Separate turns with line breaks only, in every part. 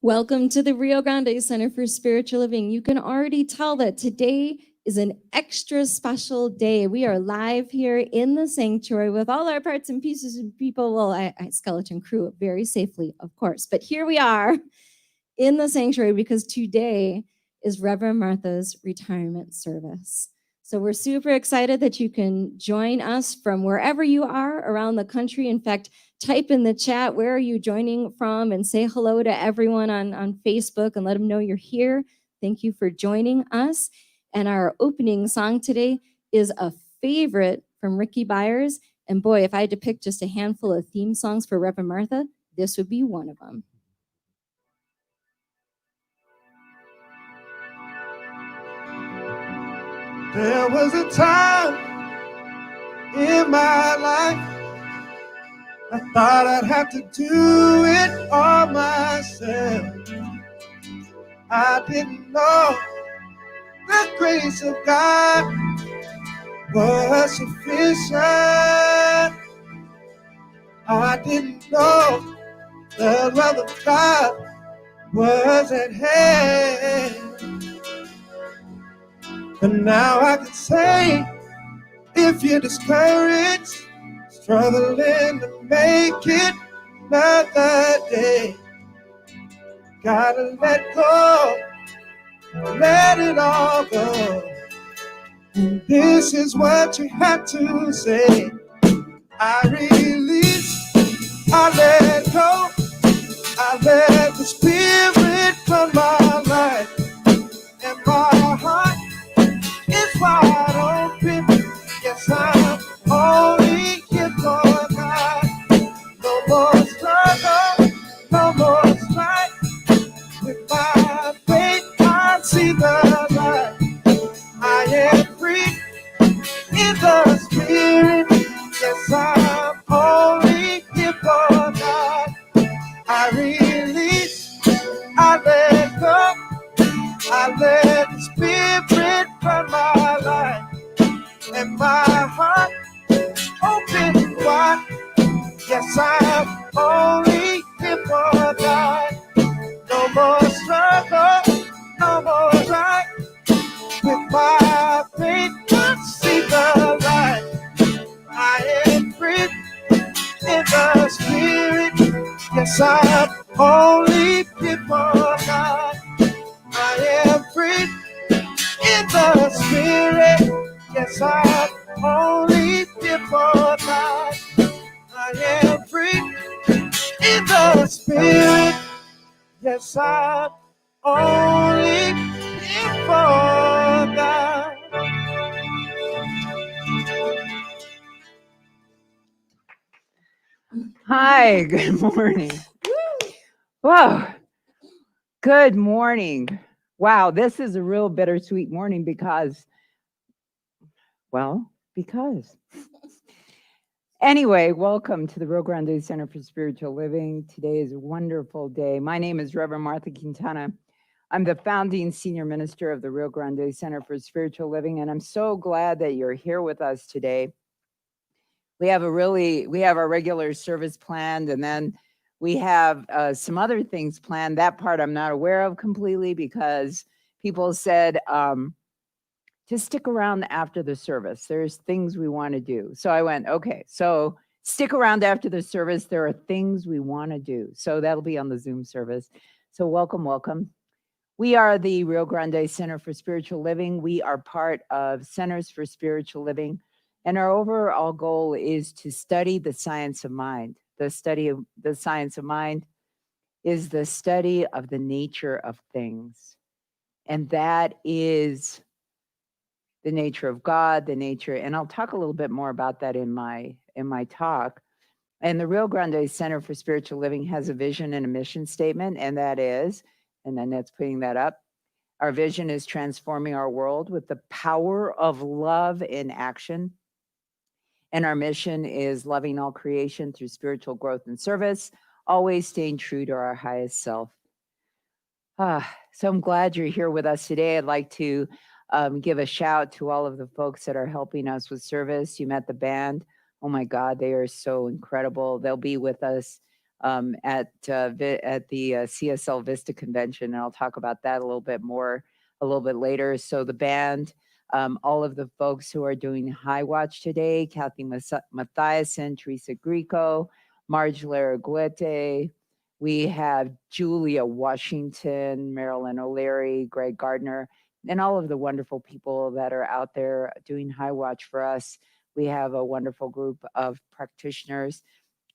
Welcome to the Rio Grande Center for Spiritual Living. You can already tell that today is an extra special day. We are live here in the sanctuary with all our parts and pieces and people. Well, I skeleton crew very safely, of course. But here we are in the sanctuary because today is Reverend Martha's retirement service. So we're super excited that you can join us from wherever you are around the country. In fact, type in the chat, where are you joining from, and say hello to everyone on Facebook and let them know you're here. Thank you for joining us. And our opening song today is a favorite from Ricky Byers. And boy, if I had to pick just a handful of theme songs for Reverend Martha, this would be one of them.
There was a time in my life I thought I'd have to do it all myself. I didn't know the grace of God was sufficient. I didn't know the love of God was at hand. But now I can say, if you're discouraged, struggling to make it another day, gotta let go, let it all go. And this is what you have to say: I release, I let go, I let the Spirit come my life, and my heart is wide open. Yes, I'm only here for God. No more struggle, no more strife. With my faith, I see the light. I am free in the Spirit. Yes, I'm only here for God. I release, I let go, I let the Spirit run my life, and my heart open wide. Yes, I'm only here for God. No more struggle, no more strife. With my faith, I see the light. I am free in the Spirit. Yes, I'm only here for God. I am free in the Spirit. Yes, I'm only here for God. I am free in the Spirit. Yes, I'm only here for God.
Hi, good morning. Whoa, good morning. Wow, this is a real bittersweet morning because. Anyway, welcome to the Rio Grande Center for Spiritual Living. Today is a wonderful day. My name is Reverend Martha Quintana. I'm the founding senior minister of the Rio Grande Center for Spiritual Living, and I'm so glad that you're here with us today. We have our regular service planned, and then we have some other things planned. That part I'm not aware of completely because people said, just stick around after the service. There's things we want to do. So I went, okay, so stick around after the service. There are things we want to do. So that'll be on the Zoom service. So welcome. We are the Rio Grande Center for Spiritual Living. We are part of Centers for Spiritual Living. And our overall goal is to study the science of mind. The study of the science of mind is the study of the nature of things. And that is the nature of God, the nature, and I'll talk a little bit more about that in my talk. And the Rio Grande Center for Spiritual Living has a vision and a mission statement, and that is, and Annette's putting that up, our vision is transforming our world with the power of love in action. And our mission is loving all creation through spiritual growth and service, always staying true to our highest self. So I'm glad you're here with us today. I'd like to give a shout to all of the folks that are helping us with service. You met the band. Oh my God, they are so incredible. They'll be with us at the CSL Vista Convention, and I'll talk about that a little bit later. So the band, all of the folks who are doing High Watch today, Kathy Mathiasen, Teresa Greco, Marge Larraguete, we have Julia Washington, Marilyn O'Leary, Greg Gardner, and all of the wonderful people that are out there doing High Watch for us. We have a wonderful group of practitioners.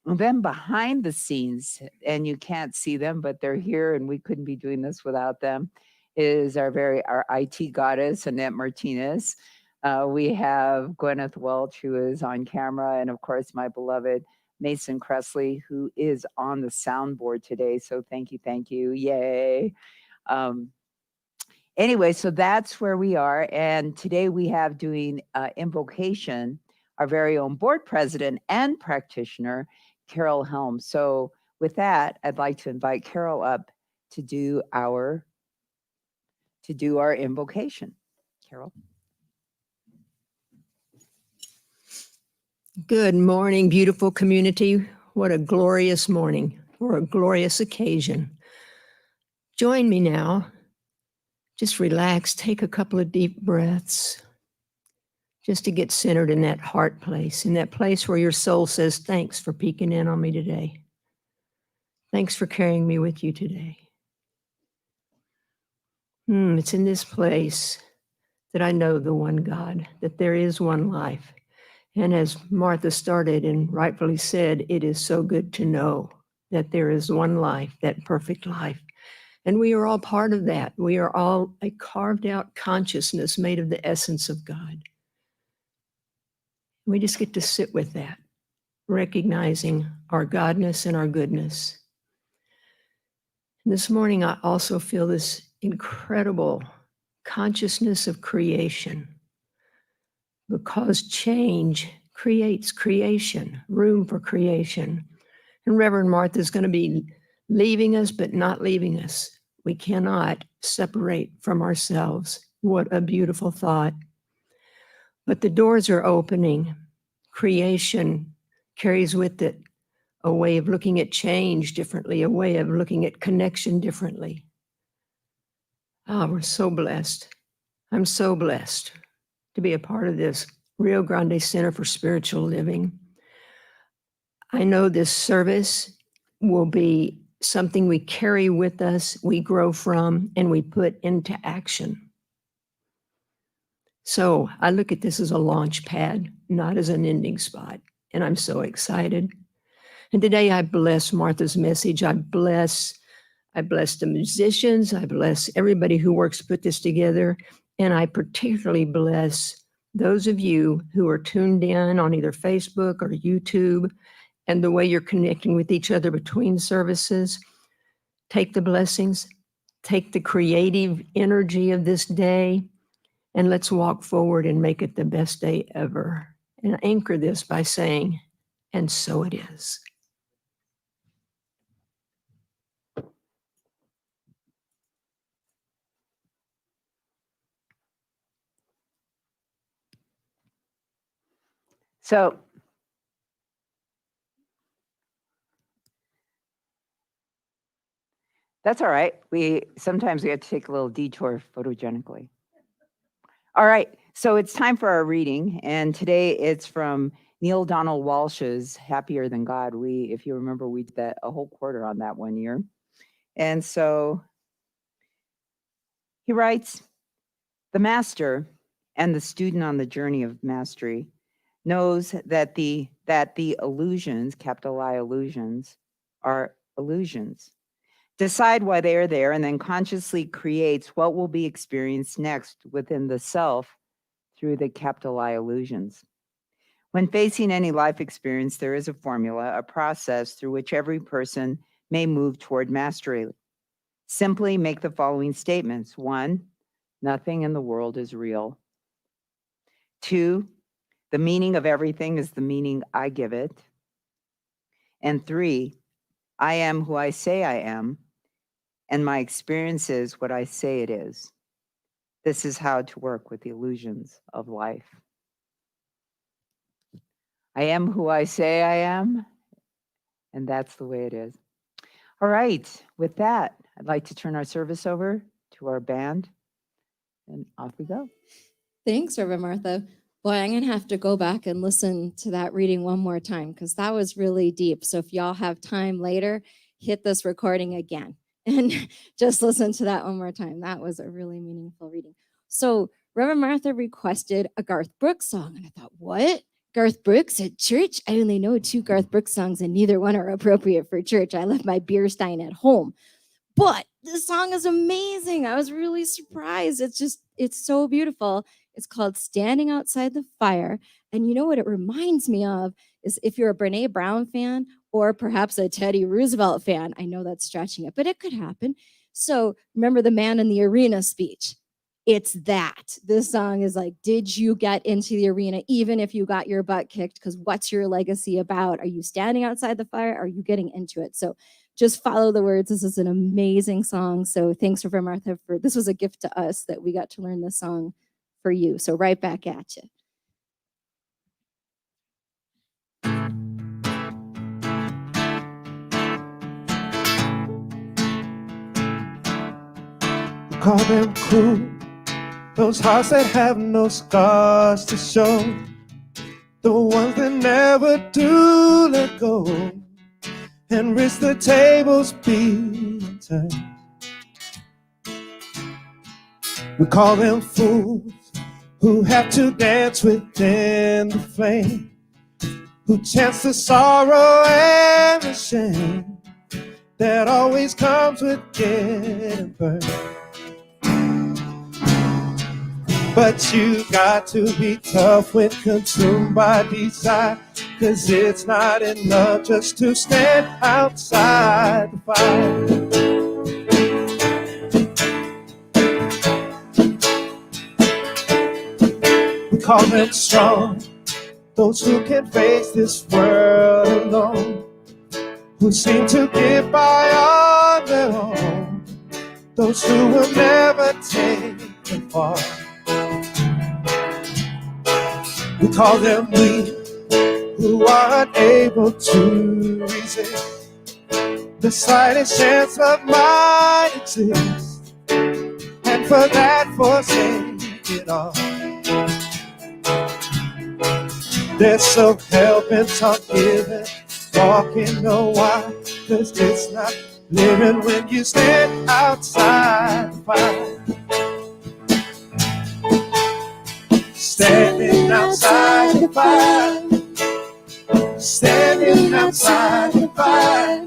And then behind the scenes, and you can't see them, but they're here, and we couldn't be doing this without them, is our IT goddess, Annette Martinez. We have Gwyneth Welch, who is on camera, and of course, my beloved Mason Cressley, who is on the soundboard today. So thank you, yay. Anyway, so that's where we are. And today we have doing invocation, our very own board president and practitioner, Carol Helm. So with that, I'd like to invite Carol up to do our invocation. Carol.
Good morning, beautiful community. What a glorious morning or a glorious occasion. Join me now. Just relax, take a couple of deep breaths, just to get centered in that heart place, in that place where your soul says, thanks for peeking in on me today. Thanks for carrying me with you today. It's in this place that I know the one God, that there is one life. And as Martha started and rightfully said, it is so good to know that there is one life, that perfect life. And we are all part of that. We are all a carved out consciousness made of the essence of God. We just get to sit with that, recognizing our godness and our goodness. And this morning, I also feel this incredible consciousness of creation, because change creates creation, room for creation. And Reverend Martha is going to be leaving us, but not leaving us. We cannot separate from ourselves. What a beautiful thought. But the doors are opening. Creation carries with it a way of looking at change differently, a way of looking at connection differently. We're so blessed. I'm so blessed to be a part of this Rio Grande Center for Spiritual Living. I know this service will be something we carry with us, we grow from, and we put into action. So I look at this as a launch pad, not as an ending spot. And I'm so excited. And today I bless Martha's message. I bless the musicians. I bless everybody who works to put this together. And I particularly bless those of you who are tuned in on either Facebook or YouTube, and the way you're connecting with each other between services. Take the blessings, take the creative energy of this day, and let's walk forward and make it the best day ever. And anchor this by saying, and so it is.
So that's all right. Sometimes we have to take a little detour photogenically. All right, so it's time for our reading, and today it's from Neil Donald Walsh's Happier Than God. If you remember, we did that a whole quarter on that one year. And so he writes, the master and the student on the journey of mastery knows that the illusions, capital I illusions, are illusions. Decide why they are there, and then consciously creates what will be experienced next within the self through the capital I illusions. When facing any life experience, there is a formula, a process through which every person may move toward mastery. Simply make the following statements. 1, nothing in the world is real. 2, the meaning of everything is the meaning I give it. And 3, I am who I say I am, and my experience is what I say it is. This is how to work with the illusions of life. I am who I say I am, And that's the way it is. All right. With that, I'd like to turn our service over to our band. And off we go.
Thanks, Reverend Martha. Boy, I'm going to have to go back and listen to that reading one more time because that was really deep. So if y'all have time later, hit this recording again and just listen to that one more time. That was a really meaningful reading. So Reverend Martha requested a Garth Brooks song. And I thought, what? Garth Brooks at church? I only know 2 Garth Brooks songs and neither one are appropriate for church. I left my beer stein at home. But this song is amazing. I was really surprised. It's so beautiful. It's called Standing Outside the Fire. And you know what it reminds me of is if you're a Brene Brown fan or perhaps a Teddy Roosevelt fan. I know that's stretching it, but it could happen. So remember the Man in the Arena speech. It's that. This song is like, did you get into the arena even if you got your butt kicked? Because what's your legacy about? Are you standing outside the fire? Are you getting into it? So just follow the words. This is an amazing song. So thanks, Reverend Martha, for this was a gift to us that we got to learn this song for you. So right back at you.
Call them cool, those hearts that have no scars to show, the ones that never do let go and risk the tables being turned. We call them fools who have to dance within the flame, who chance the sorrow and the shame that always comes with getting burned. But you got to be tough when consumed by desire, 'cause it's not enough just to stand outside the fire. We call them strong, those who can face this world alone, who seem to get by on their own, those who will never take the fall. We call them weak, who are unable to resist the slightest chance of might exist, and for that forsake it all. They're so hell-bent on giving, walking a while, 'cause it's not living when you stand outside the fire. Standing outside the fire, standing outside the fire.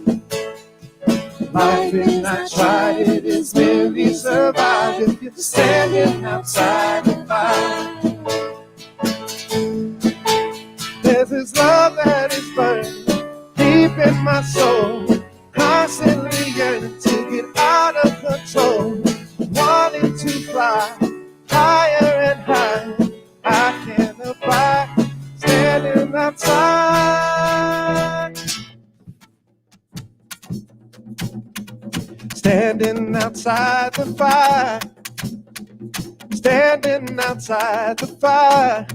Life is not tried, it is merely survived if you're standing outside the fire. There's this love that is burning deep in my soul, constantly yearning to get out of control, wanting to fly higher and higher. I can't abide standing outside. Standing outside the fire. Standing outside the fire.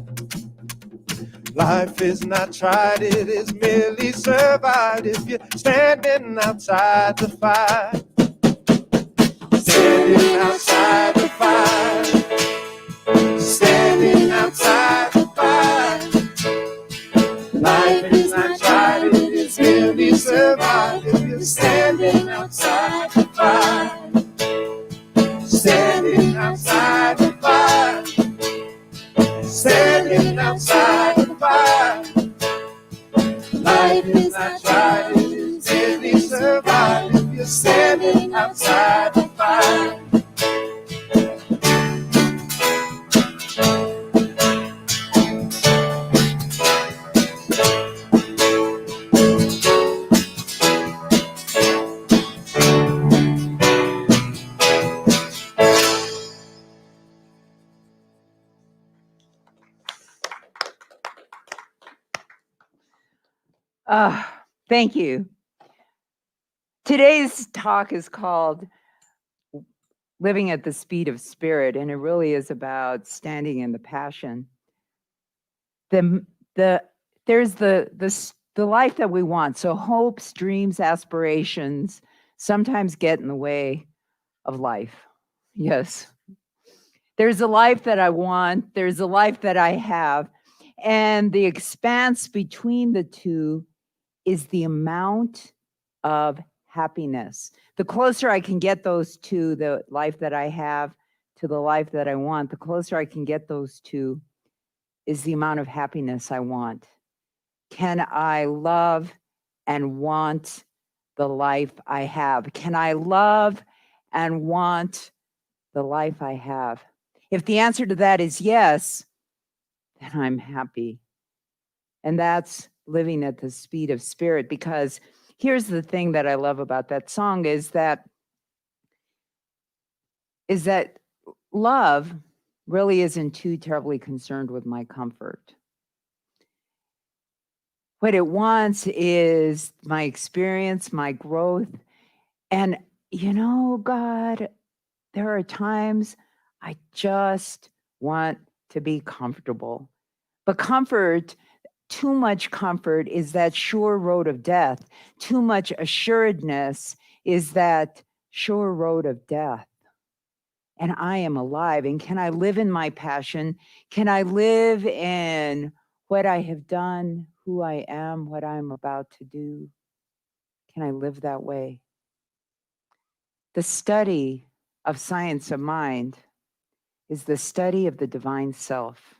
Life is not tried, it is merely survived if you're standing outside the fire. Standing outside the fire. Standing outside the fire. Life is not tried, it is merely survived if you're standing outside the fire. Standing outside the fire. Standing outside the fire. Life is not tried, it is merely survived if you're standing outside the fire.
Thank you. Today's talk is called Living at the Speed of Spirit, and it really is about standing in the passion. There's the the life that we want. So hopes, dreams, aspirations sometimes get in the way of life. Yes. There's a life that I want. There's a life that I have. And the expanse between the two is the amount of happiness. The closer I can get those two, the life that I have to the life that I want, the closer I can get those two is the amount of happiness I want. Can I love and want the life I have? Can I love and want the life I have? If the answer to that is yes, then I'm happy. And that's living at the speed of spirit, because here's the thing that I love about that song is that love really isn't too terribly concerned with my comfort. What it wants is my experience, my growth. And God, there are times I just want to be comfortable. But comfort, too much comfort is that sure road of death. Too much assuredness is that sure road of death. And I am alive. And can I live in my passion? Can I live in what I have done, who I am, what I'm about to do? Can I live that way? The study of science of mind is the study of the divine self.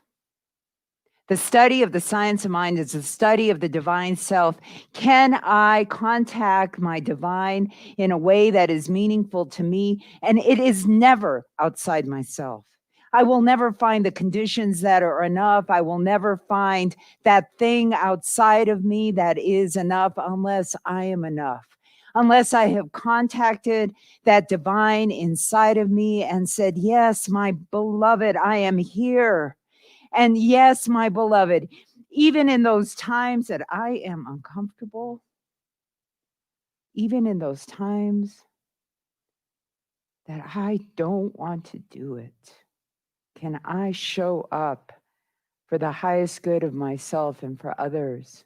The study of the science of mind is the study of the divine self. Can I contact my divine in a way that is meaningful to me? And it is never outside myself. I will never find the conditions that are enough. I will never find that thing outside of me that is enough unless I am enough. Unless I have contacted that divine inside of me and said, yes, my beloved, I am here. And yes, my beloved, even in those times that I am uncomfortable, even in those times that I don't want to do it, can I show up for the highest good of myself and for others?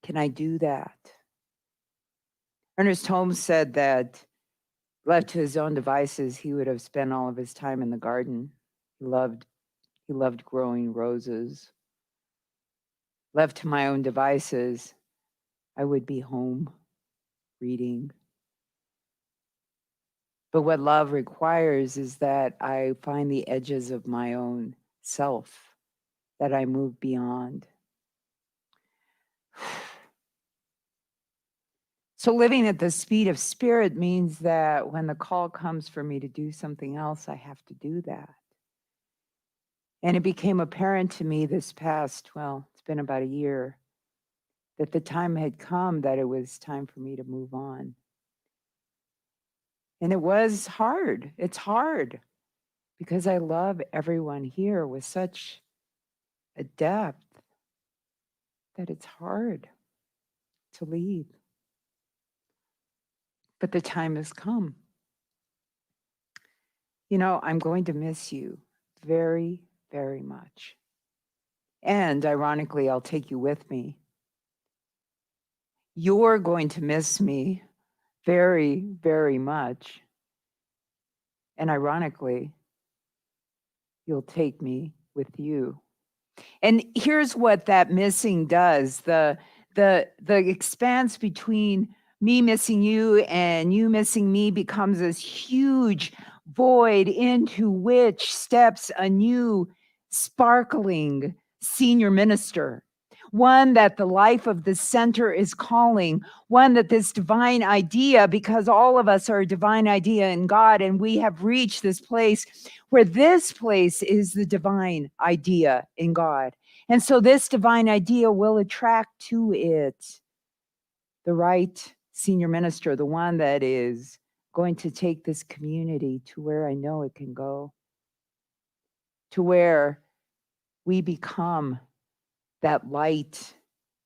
Can I do that? Ernest Holmes said that left to his own devices, he would have spent all of his time in the garden. He loved growing roses. Left to my own devices, I would be home reading. But what love requires is that I find the edges of my own self, that I move beyond. So living at the speed of spirit means that when the call comes for me to do something else, I have to do that. And it became apparent to me this past, it's been about a year, that the time had come that it was time for me to move on. And it was hard. It's hard because I love everyone here with such a depth that it's hard to leave. But the time has come. I'm going to miss you very, very much. And ironically, I'll take you with me. You're going to miss me very, very much. And ironically, you'll take me with you. And here's what that missing does. The expanse between me missing you and you missing me becomes this huge void into which steps a new sparkling senior minister. One that the life of the center is calling, one that this divine idea, because all of us are a divine idea in God, and we have reached this place where this place is the divine idea in God. And so this divine idea will attract to it the right senior minister, the one that is going to take this community to where I know it can go, to where we become that light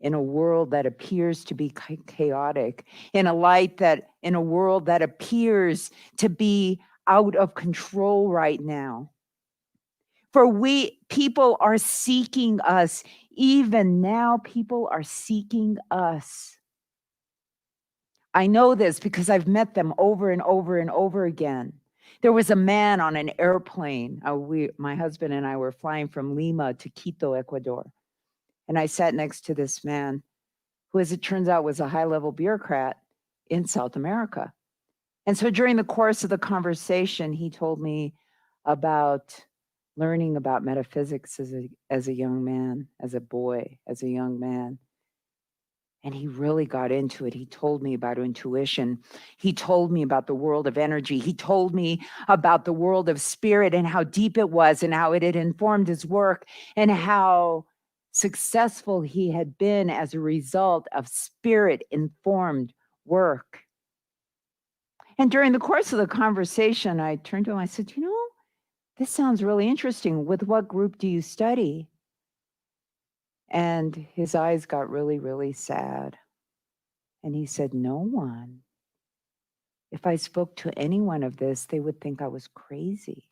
in a world that appears to be chaotic, in a world that appears to be out of control right now. For people are seeking us Even now, people are seeking us. I know this because I've met them over and over and over again. There was a man on an airplane. My husband and I were flying from Lima to Quito, Ecuador. And I sat next to this man who, as it turns out, was a high-level bureaucrat in South America. And so during the course of the conversation, he told me about learning about metaphysics as a young man, as a boy, as a young man. And he really got into it. He told me about intuition. He told me about the world of energy. He told me about the world of spirit and how deep it was and how it had informed his work and how successful he had been as a result of spirit-informed work. And during the course of the conversation, I turned to him, I said, this sounds really interesting. With what group do you study? And his eyes got really, really sad. And he said, no one. If I spoke to anyone of this, they would think I was crazy.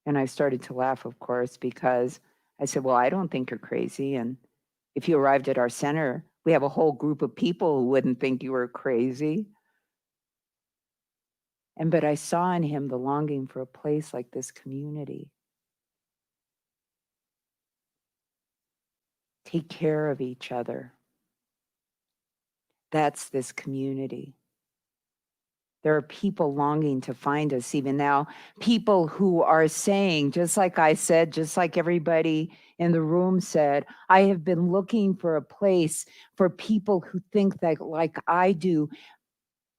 And I started to laugh, of course, because I said, well, I don't think you're crazy. And if you arrived at our center, we have a whole group of people who wouldn't think you were crazy. But I saw in him the longing for a place like this community. Take care of each other. That's this community. There are people longing to find us even now. People who are saying, just like I said, just like everybody in the room said, I have been looking for a place for people who think that like I do.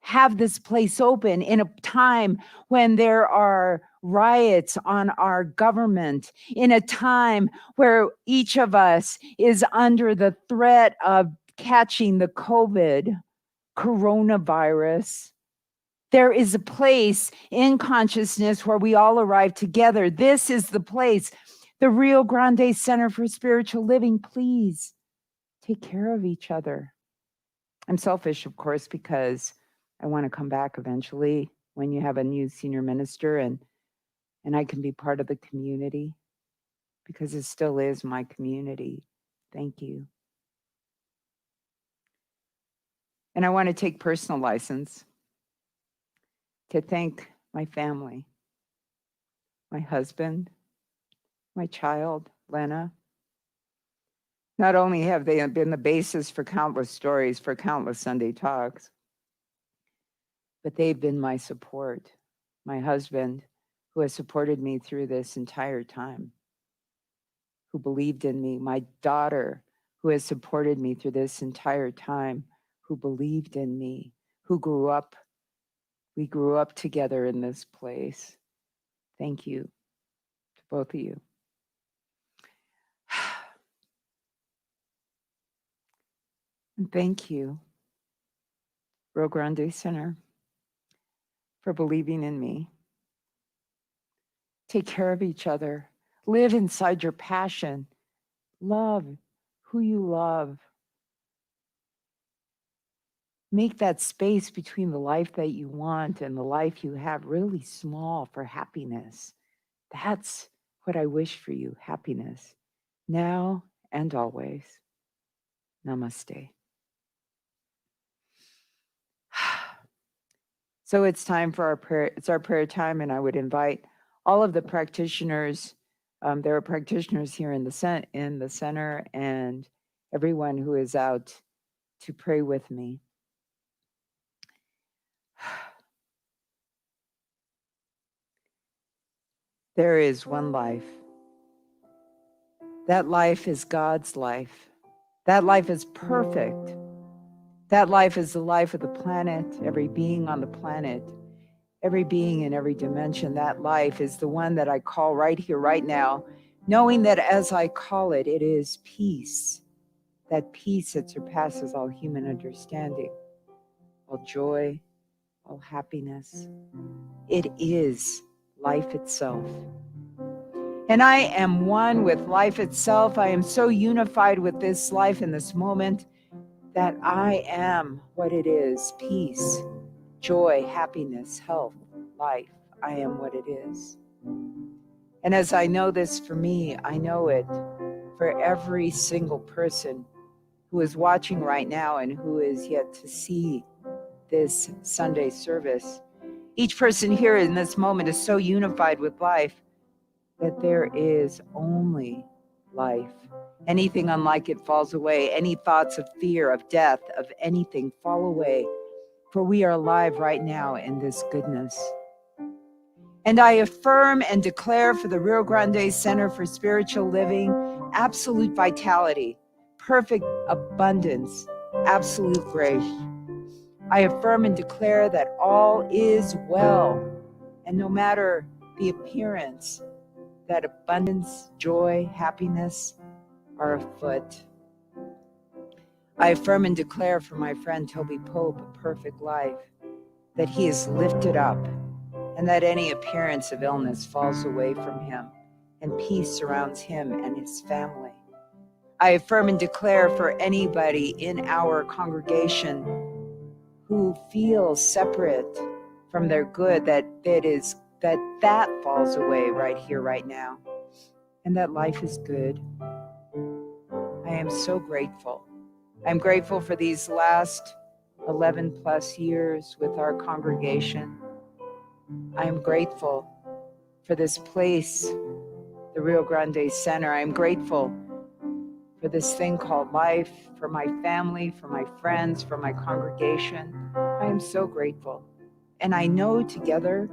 Have this place open in a time when there are riots on our government, in a time where each of us is under the threat of catching the coronavirus. There is a place in consciousness where we all arrive together. This is the place, the Rio Grande Center for Spiritual Living. Please take care of each other. I'm selfish, of course, because I want to come back eventually when you have a new senior minister and I can be part of the community because it still is my community. Thank you. And I want to take personal license to thank my family, my husband, my child, Lena. Not only have they been the basis for countless stories, for countless Sunday talks, but they've been my support. My husband, who has supported me through this entire time, who believed in me. My daughter, who has supported me through this entire time, who believed in me, who grew up. We grew up together in this place. Thank you to both of you. And thank you, Rio Grande Center, for believing in me. Take care of each other. Live inside your passion. Love who you love. Make that space between the life that you want and the life you have really small for happiness. That's what I wish for you, happiness, now and always. Namaste. So it's time for our prayer. It's our prayer time, and I would invite all of the practitioners. There are practitioners here in the center, and everyone who is out to pray with me. There is one life. That life is God's life. That life is perfect. That life is the life of the planet, every being on the planet, every being in every dimension. That life is the one that I call right here, right now, knowing that as I call it, it is peace, that peace that surpasses all human understanding, all joy, all happiness. It is life itself. And I am one with life itself. I am so unified with this life in this moment that I am what it is: peace, joy, happiness, health, life. I am what it is. And as I know this for me, I know it for every single person who is watching right now and who is yet to see this Sunday service. Each person here in this moment is so unified with life that there is only life. Anything unlike it falls away. Any thoughts of fear, of death, of anything fall away. For we are alive right now in this goodness. And I affirm and declare for the Rio Grande Center for Spiritual Living absolute vitality, perfect abundance, absolute grace. I affirm and declare that all is well, and no matter the appearance, that abundance, joy, happiness are afoot. I affirm and declare for my friend Toby Pope a perfect life, that he is lifted up, and that any appearance of illness falls away from him, and peace surrounds him and his family. I affirm and declare for anybody in our congregation who feels separate from their good, that falls away right here, right now, and that life is good. I am so grateful. I'm grateful for these last 11 plus years with our congregation. I'm grateful for this place, the Rio Grande Center. I'm grateful for this thing called life, for my family, for my friends, for my congregation. I am so grateful. And I know together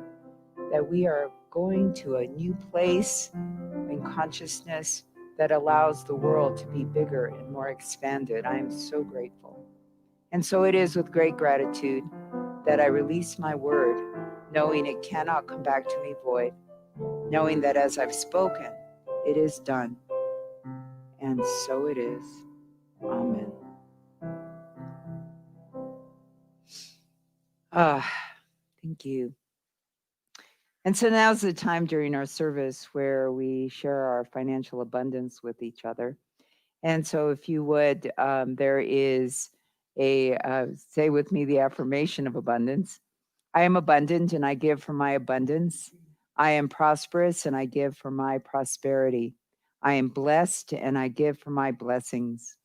that we are going to a new place in consciousness that allows the world to be bigger and more expanded. I am so grateful. And so it is with great gratitude that I release my word, knowing it cannot come back to me void, knowing that as I've spoken, it is done. And so it is. Amen. Thank you. And so now's the time during our service where we share our financial abundance with each other. And so if you would, there is say with me the affirmation of abundance. I am abundant and I give from my abundance. I am prosperous and I give from my prosperity. I am blessed and I give from my blessings.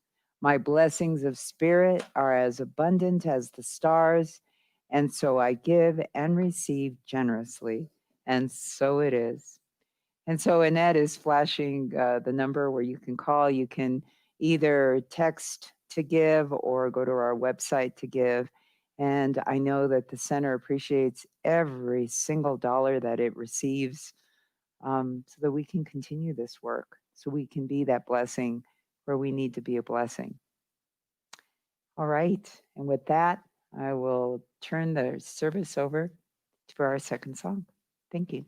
My blessings of spirit are as abundant as the stars, and so I give and receive generously. And so it is. And so Annette is flashing the number where you can call. You can either text to give or go to our website to give. And I know that the center appreciates every single dollar that it receives, so that we can continue this work, so we can be that blessing where we need to be a blessing. All right. And with that, I will turn the service over to our second song. Thank you.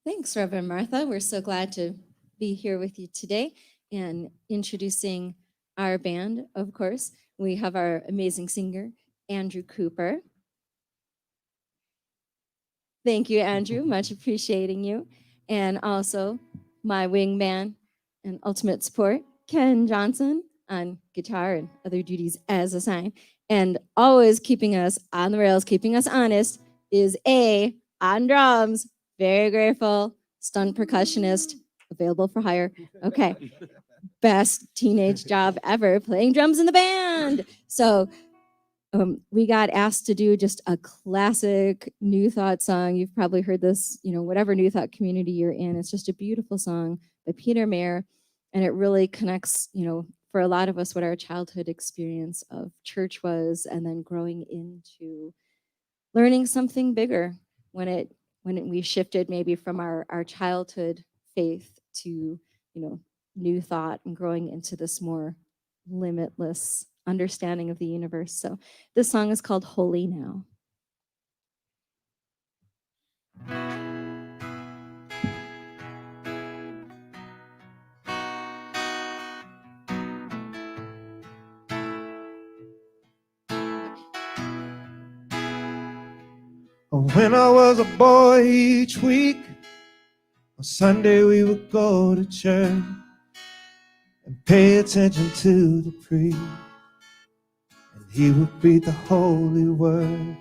Thanks, Reverend Martha. We're so glad to be here with you today and introducing our band, of course. We have our amazing singer, Andrew Cooper. Thank you, Andrew. Much appreciating you. And also my wingman and ultimate support, Ken Johnson, on guitar and other duties as assigned. And always keeping us on the rails, keeping us honest, is A, on drums. Very grateful. Stunt percussionist, available for hire. Okay. Best teenage job ever, playing drums in the band. So we got asked to do just a classic New Thought song. You've probably heard this, whatever New Thought community you're in. It's just a beautiful song by Peter Mayer. And it really connects, for a lot of us, what our childhood experience of church was, and then growing into learning something bigger when we shifted maybe from our childhood faith to, New Thought and growing into this more limitless understanding of the universe. So this song is called Holy Now.
When I was a boy, each week on Sunday we would go to church and pay attention to the priest, and he would read the holy word and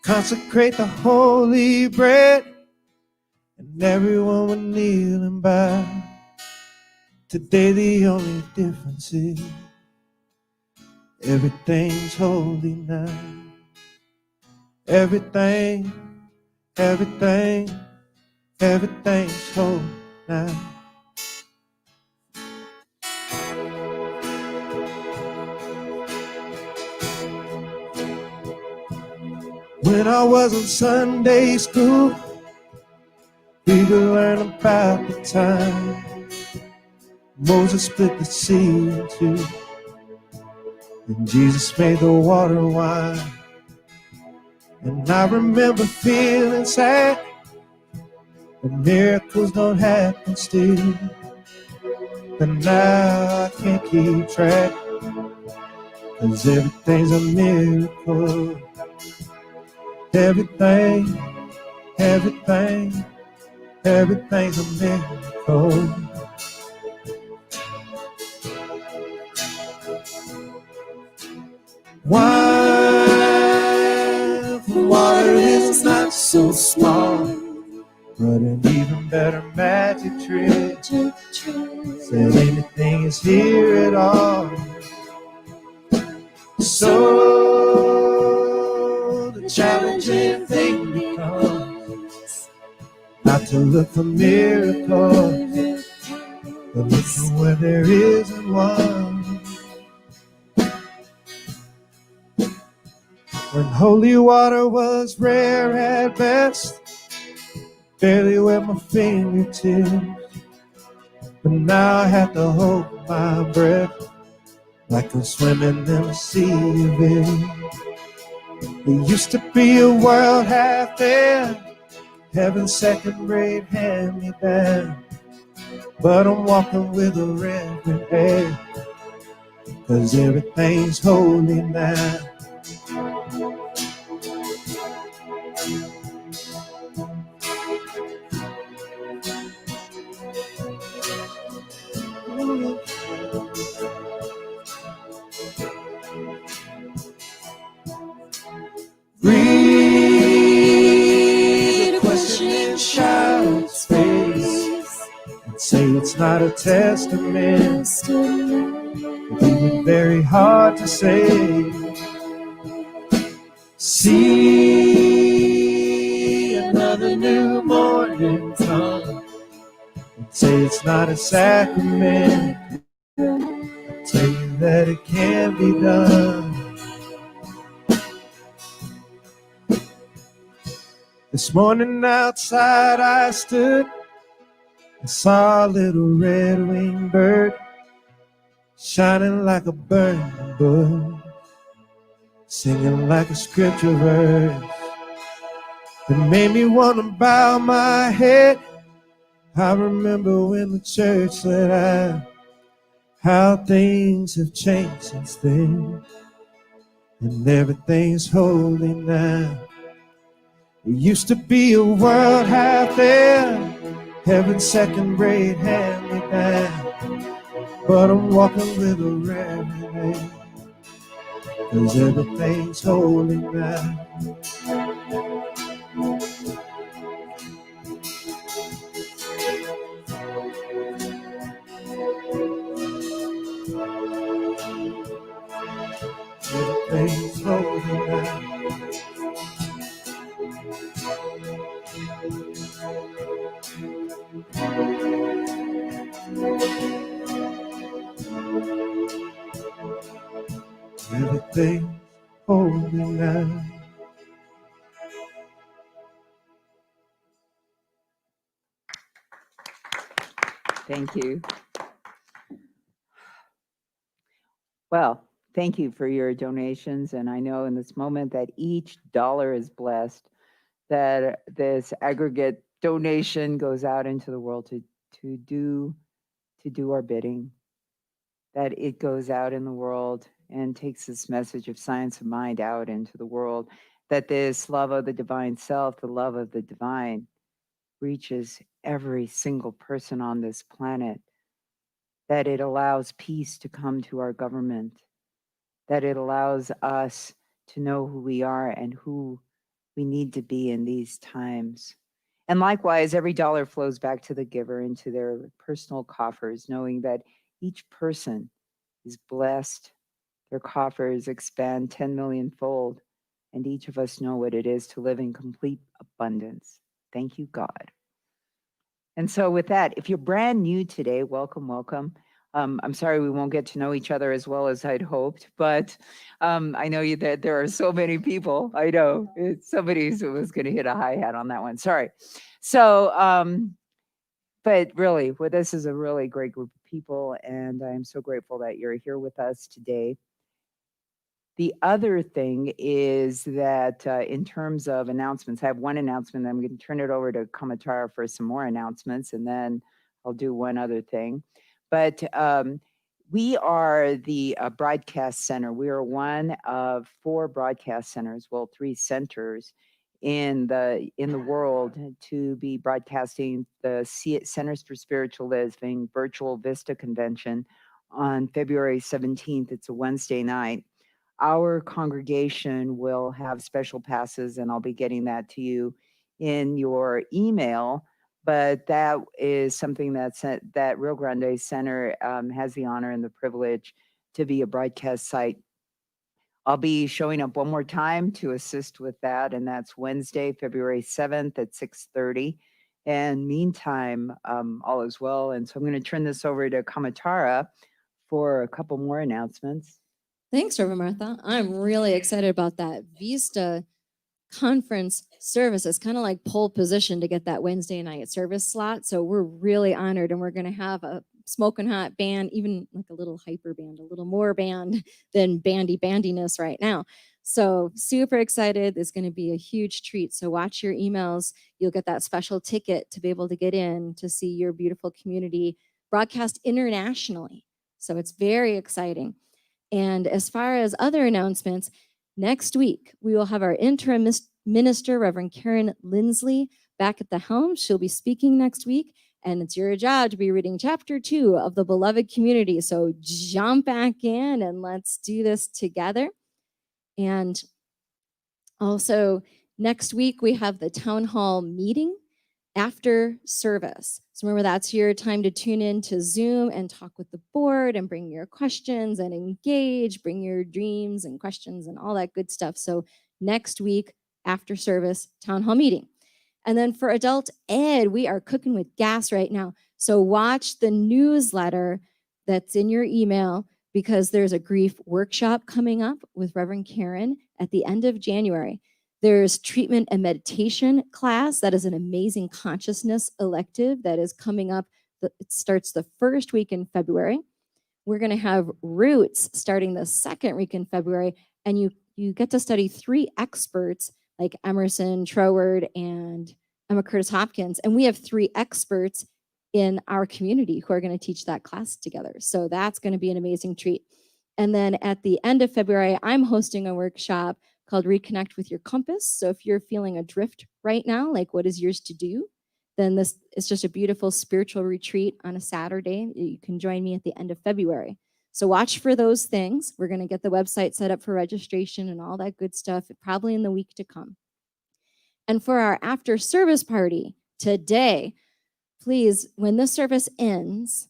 consecrate the holy bread, and everyone would kneel and bow Today the only difference is everything's holy now. Everything, everything, everything's holy now. When I was in Sunday school, we would learn about the time Moses split the sea in two, and Jesus made the water wine. And I remember feeling sad, the miracles don't happen still. But now I can't keep track, 'cause everything's a miracle. Everything, everything, everything's a miracle. Wine from water is not so small, but an even better magic trick. Said anything is here at all. So the challenging thing becomes not to look for miracles, but look for where there isn't one. When holy water was rare at best, barely wet my fingertips, but now I have to hold my breath like I'm swimming in a sea of it. There used to be a world half there, heaven's second grade hand-me-down, but I'm walking with a reverent head, 'cause everything's holy now. Read a questioning child's face and say it's not a testament. It's even very hard to say. See another new morning come and say it's not a sacrament. I tell you that it can be done. This morning outside I stood and saw a little red-winged bird shining like a burning bush, singing like a scripture verse that made me want to bow my head. I remember when the church said how things have changed since then, and everything's holy now. It used to be a world half there, heaven's second grade hand-me-down, but I'm walking with a reverend hand, 'cause everything's holy now. Everything's holy now. Everything's holy now.
Thank you. Well, thank you for your donations. And I know in this moment that each dollar is blessed, that this aggregate donation goes out into the world to do our bidding, that it goes out in the world and takes this message of science of mind out into the world, that this love of the divine self, the love of the divine, reaches every single person on this planet, that it allows peace to come to our government, that it allows us to know who we are and who we need to be in these times. And likewise, every dollar flows back to the giver into their personal coffers, knowing that each person is blessed. Their coffers expand 10 million fold, and each of us know what it is to live in complete abundance. Thank you, God. And so with that, if you're brand new today, welcome, welcome. I'm sorry we won't get to know each other as well as I'd hoped, but I know that there are so many people. I know somebody was going to hit a hi-hat on that one. Sorry. So, but really, well, this is a really great group of people, and I'm so grateful that you're here with us today. The other thing is that in terms of announcements, I have one announcement. I'm going to turn it over to Kamatara for some more announcements, and then I'll do one other thing. But we are the broadcast center. We are one of 4 broadcast centers, well, 3 centers in the world to be broadcasting the Centers for Spiritual Living Virtual Vista Convention on February 17th. It's a Wednesday night. Our congregation will have special passes, and I'll be getting that to you in your email. But that is something that Rio Grande Center has the honor and the privilege to be a broadcast site. I'll be showing up one more time to assist with that, and that's Wednesday, February 7th at 6:30. And meantime, all is well. And so I'm going to turn this over to Kamatara for a couple more announcements.
Thanks, Reverend Martha. I'm really excited about that. Vista conference service is kind of like pole position to get that Wednesday night service slot. So we're really honored, and we're going to have a smoking hot band, even like a little hyper band, a little more band than bandiness right now. So super excited. It's going to be a huge treat. So watch your emails. You'll get that special ticket to be able to get in to see your beautiful community broadcast internationally. So it's very exciting. And as far as other announcements, next week we will have our interim minister, Reverend Karen Lindsley, back at the helm. She'll be speaking next week, and it's your job to be reading chapter 2 of the Beloved Community. So jump back in and let's do this together. And also next week we have the town hall meeting after service. So remember, that's your time to tune in to Zoom and talk with the board and bring your questions and engage, bring your dreams and questions and all that good stuff. So next week after service, town hall meeting. And then for adult ed, we are cooking with gas right now. So watch the newsletter that's in your email, because there's a grief workshop coming up with Reverend Karen at the end of January. There's treatment and meditation class. That is an amazing consciousness elective that is coming up. It starts the first week in February. We're going to have Roots starting the second week in February. And you get to study 3 experts like Emerson Troward and Emma Curtis Hopkins. And we have 3 experts in our community who are going to teach that class together. So that's going to be an amazing treat. And then at the end of February, I'm hosting a workshop called Reconnect with Your Compass. So if you're feeling adrift right now, like what is yours to do, then this is just a beautiful spiritual retreat on a Saturday. You can join me at the end of February. So watch for those things. We're going to get the website set up for registration and all that good stuff, probably in the week to come. And for our after service party today, please, when the service ends,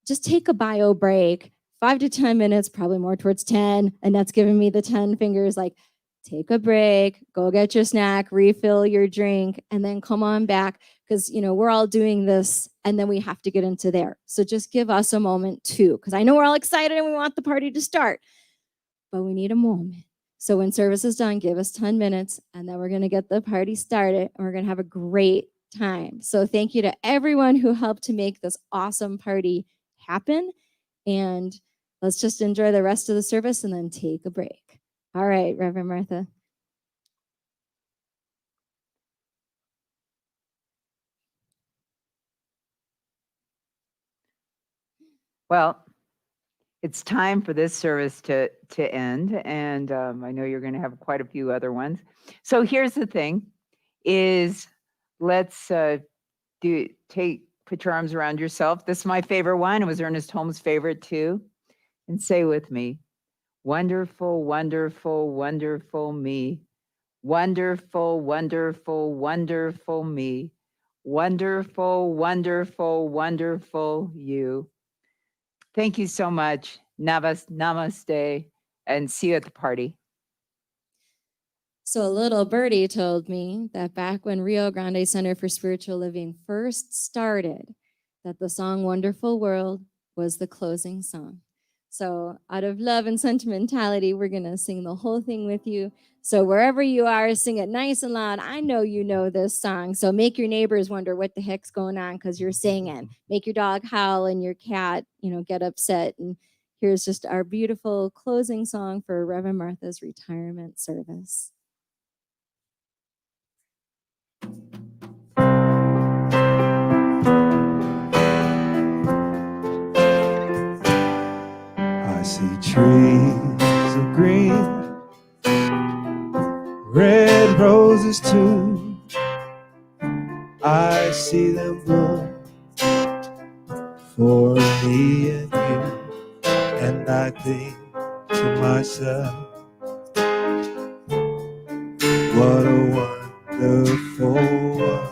just take a bio break, 5 to 10 minutes, probably more towards 10. And that's giving me the 10 fingers, like, take a break, go get your snack, refill your drink, and then come on back, because we're all doing this and then we have to get into there. So just give us a moment too, because I know we're all excited and we want the party to start, but we need a moment. So when service is done, give us 10 minutes and then we're going to get the party started and we're going to have a great time. So thank you to everyone who helped to make this awesome party happen. And let's just enjoy the rest of the service and then take a break. All right, Reverend Martha.
Well, it's time for this service to end, and I know you're going to have quite a few other ones. So here's the thing: is let's put your arms around yourself. This is my favorite one. It was Ernest Holmes' favorite too, and say with me, "Wonderful, wonderful, wonderful me. Wonderful, wonderful, wonderful me. Wonderful, wonderful, wonderful you. Thank you so much. Namaste, and see you at the party.
So a little birdie told me that back when Rio Grande Center for Spiritual Living first started, that the song Wonderful World was the closing song. So out of love and sentimentality, we're going to sing the whole thing with you. So wherever you are, sing it nice and loud. I know you know this song. So make your neighbors wonder what the heck's going on because you're singing. Make your dog howl and your cat, get upset. And here's just our beautiful closing song for Reverend Martha's retirement service.
I see trees of green, red roses too. I see them bloom for me and you, and I think to myself, what a wonderful world.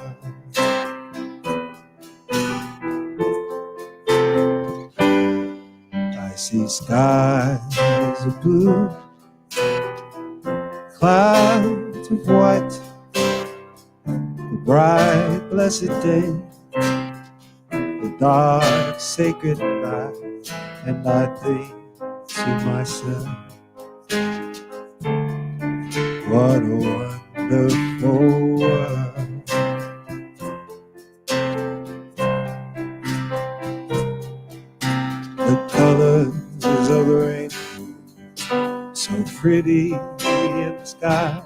I see skies of blue, clouds of white, the bright blessed day, the dark sacred night, and I think to myself, what a wonderful world. The colors of the rainbow, so pretty in the sky,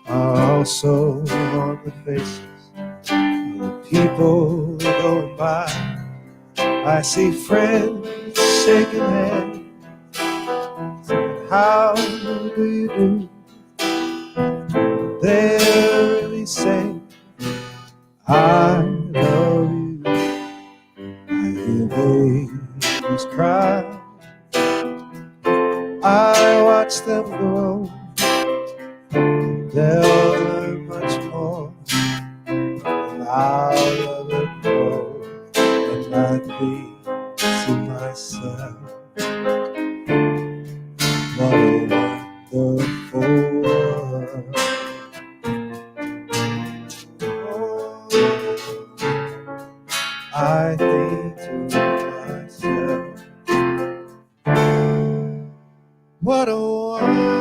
are also on the faces of the people going by. I see friends shaking hands, saying, how do you do? They're really saying, I love you. I hear babies cry, I watch them grow. They'll learn much more, and I'll love it more. And I think to myself, what a wonderful world. I think to myself, what a wonderful